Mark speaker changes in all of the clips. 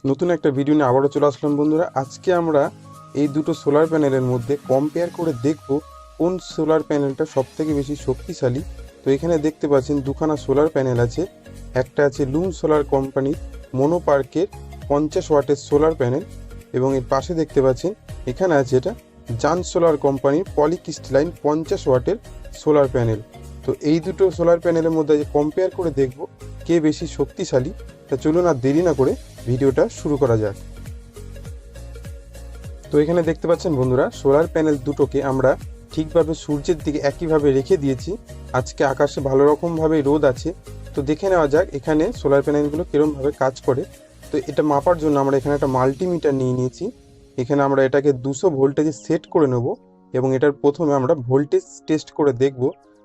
Speaker 1: নতুন একটা ভিডিও নিয়ে আবারও চলে আসলাম বন্ধুরা। আজকে আমরা এই দুটো সোলার প্যানেলের মধ্যে কম্পেয়ার করে দেখব কোন সোলার প্যানেলটা সবথেকে বেশি শক্তিশালী। তো এখানে দেখতে পাচ্ছেন দুখানা সোলার প্যানেল আছে। একটা আছে লুম সোলার কোম্পানির মোনোপার্কের 50 ওয়াটের সোলার প্যানেল, এবং এর পাশে দেখতে পাচ্ছেন এখানে আছে এটা জান সোলার কোম্পানির পলিক্রিস্টালাইন 50 ওয়াটের সোলার প্যানেল। তো এই দুটো সোলার প্যানেলের মধ্যে কম্পেয়ার করে দেখব কে বেশি শক্তিশালী। তা চলুন আর দেরি না করে ভিডিওটা শুরু করা যাক। তো এখানে দেখতে পাচ্ছেন বন্ধুরা, সোলার প্যানেল দুটোকে আমরা ঠিকভাবে সূর্যের দিকে একইভাবে রেখে দিয়েছি। আজকে আকাশে ভালো রকমভাবে রোদ আছে, তো দেখে নেওয়া যাক এখানে সোলার প্যানেলগুলো কীরকমভাবে কাজ করে। তো এটা মাপার জন্য আমরা এখানে একটা মাল্টিমিটার নিয়ে নিয়েছি। এখানে আমরা এটাকে 200 ভোল্টেজে সেট করে নেব, এবং এটার প্রথমে আমরা ভোল্টেজ টেস্ট করে দেখব।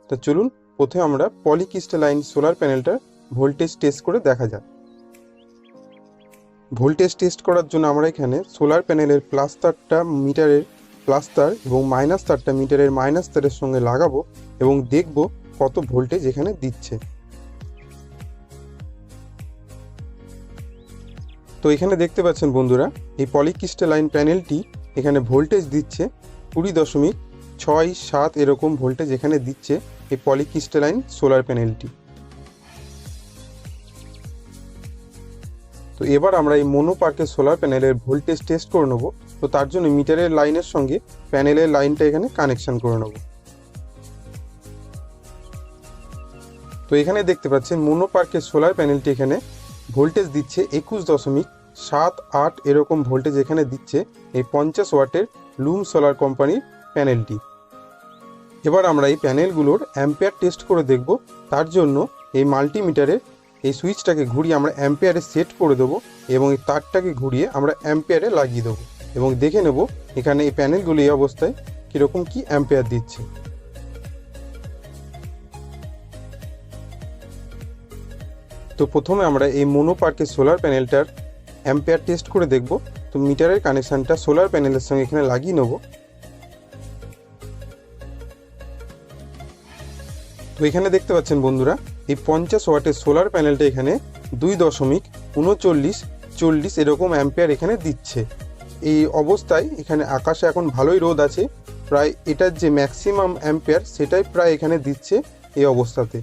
Speaker 1: তো চলুন প্রথমে আমরা পলিক্রিস্টালাইন সোলার প্যানেলটার ভোল্টেজ টেস্ট করে দেখা যাক। ভোল্টেজ টেস্ট করার জন্য আমরা এখানে সোলার প্যানেলের প্লাস তারটা মিটারের প্লাস তার এবং মাইনাস তারটা মিটারের মাইনাস তারের সঙ্গে লাগাবো এবং দেখব কত ভোল্টেজ এখানে দিচ্ছে। তো এখানে দেখতে পাচ্ছেন বন্ধুরা, এই পলিক্রিস্টালাইন প্যানেলটি এখানে ভোল্টেজ দিচ্ছে 20.67 এরকম ভোল্টেজ এখানে দিচ্ছে এই পলিক্রিস্টালাইন সোলার প্যানেলটি। তো এবার আমরা এই মোনোপার্কের সোলার প্যানেলের ভোল্টেজ টেস্ট করে নেব। তো তার জন্য মিটারের লাইনের সঙ্গে প্যানেলের লাইনটা এখানে কানেকশন করে নেব। তো এখানে দেখতে পাচ্ছেন মোনোপার্কের সোলার প্যানেলটি এখানে ভোল্টেজ দিচ্ছে 21.78 এরকম ভোল্টেজ এখানে দিচ্ছে এই 50 ওয়াটের লুম সোলার কোম্পানির প্যানেলটি। এবার আমরা এই প্যানেলগুলোর অ্যাম্পিয়ার টেস্ট করে দেখব। তার জন্য এই মাল্টিমিটারের এই সুইচটাকে ঘুরিয়ে আমরা অ্যাম্পিয়ারে সেট করে দেবো, এবং এই তারটাকে ঘুরিয়ে আমরা অ্যাম্পিয়ারে লাগিয়ে দেবো এবং দেখে নেব এখানে এই প্যানেলগুলো এই অবস্থায় কীরকম কি অ্যাম্পিয়ার দিচ্ছে। তো প্রথমে আমরা এই মোনোপার্কের সোলার প্যানেলটার অ্যাম্পিয়ার টেস্ট করে দেখব। তো মিটারের কানেকশানটা সোলার প্যানেলের সঙ্গে এখানে লাগিয়ে নেব। তো এখানে দেখতে পাচ্ছেন বন্ধুরা, এই 50 ওয়াটের সোলার প্যানেলটা এখানে 2.3940 এরকম অ্যাম্পিয়ার এখানে দিচ্ছে। এই অবস্থায় এখানে আকাশে এখন ভালোই রোদ আছে, প্রায় এটার যে ম্যাক্সিমাম অ্যাম্পিয়ার সেটাই প্রায় এখানে দিচ্ছে এই অবস্থাতে।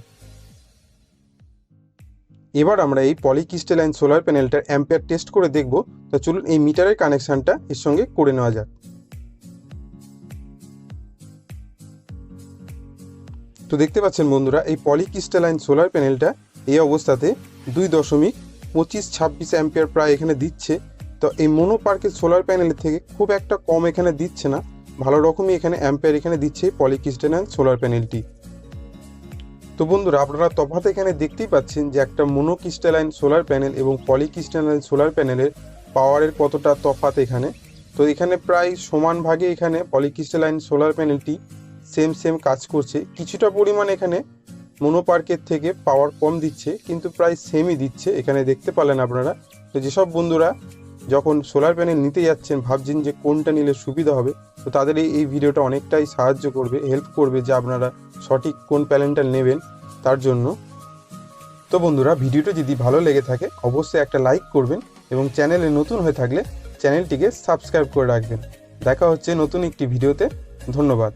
Speaker 1: এবার আমরা এই পলিক্রিস্টালাইন সোলার প্যানেলটার অ্যাম্পিয়ার টেস্ট করে দেখব। তো চলুন এই মিটারের কানেকশানটা এর সঙ্গে করে নেওয়া যাক। তো দেখতে পাচ্ছেন বন্ধুরা, এই পলিক্রিস্টালাইন সোলার প্যানেলটা এই অবস্থাতে 2.2526 অ্যাম্পিয়ার প্রায় এখানে দিচ্ছে। তো এই মোনোপার্কের সোলার প্যানেলের থেকে খুব একটা কম এখানে দিচ্ছে না, ভালো রকমই এখানে অ্যাম্পিয়ার এখানে দিচ্ছে পলিক্রিস্টালাইন সোলার প্যানেলটি। তো বন্ধুরা, আপনারা তফাৎ এখানে দেখতেই পাচ্ছেন যে একটা মোনোক্রিস্টালাইন সোলার প্যানেল এবং পলিক্রিস্টালাইন সোলার প্যানেলের পাওয়ারের কতটা তফাৎ এখানে। তো এখানে প্রায় সমান ভাগে এখানে পলিক্রিস্টালাইন সোলার প্যানেলটি সেম কাজ করছে। কিছুটা পরিমাণ এখানে মোনোপার্কের থেকে পাওয়ার কম দিচ্ছে, কিন্তু প্রায় সেমই দিচ্ছে এখানে দেখতে পারলেন আপনারা। তো যেসব বন্ধুরা যখন সোলার প্যানেল নিতে যাচ্ছেন ভাবছেন যে কোনটা নিলে সুবিধা হবে, তো তাদের এই ভিডিওটা অনেকটাই সাহায্য করবে, হেল্প করবে যে আপনারা সঠিক কোন প্যানেলটা নেবেন তার জন্য। তো বন্ধুরা, ভিডিওটা যদি ভালো লেগে থাকে অবশ্যই একটা লাইক করবেন, এবং চ্যানেলে নতুন হয়ে থাকলে চ্যানেলটিকে সাবস্ক্রাইব করে রাখবেন। দেখা হচ্ছে নতুন একটি ভিডিওতে। ধন্যবাদ।